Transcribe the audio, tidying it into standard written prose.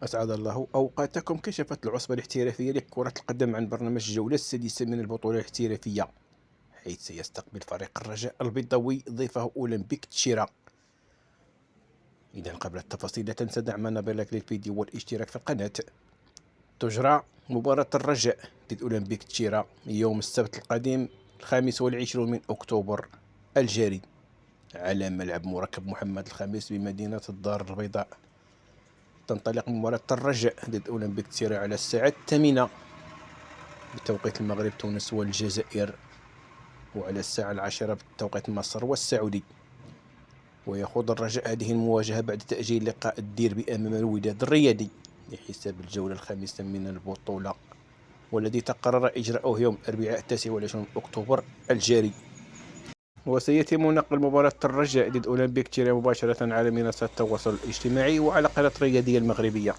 أسعد الله أوقاتكم. كشفت العصبة الاحترافية لكرة القدم عن برنامج الجولة السادسة من البطولة الاحترافية، حيث سيستقبل فريق الرجاء البيضاوي ضيفه أولمبيك تشيرا. إذا قبل التفاصيل لا تنسى دعمنا باللايك للفيديو والاشتراك في القناة. تجرى مباراة الرجاء ضد أولمبيك تشيرا يوم السبت القادم 25 من أكتوبر الجاري على ملعب مركب محمد الخامس بمدينة الدار البيضاء. تنطلق مباراة الرجاء ضد أولمبيك تشيرا على الساعة 8 بتوقيت المغرب تونس والجزائر، وعلى الساعة 10 بتوقيت مصر والسعودي. ويخوض الرجاء هذه المواجهة بعد تأجيل لقاء الديربي أمام الوداد الرياضي لحساب الجولة الخامسة من البطولة، والذي تقرر إجراؤه يوم الأربعاء 29 أكتوبر الجاري. وسيتم نقل مباراة الرجاء ضد أولمبيك تشيرا مباشرة على منصات التواصل الاجتماعي وعلى قناة الرياضية المغربية.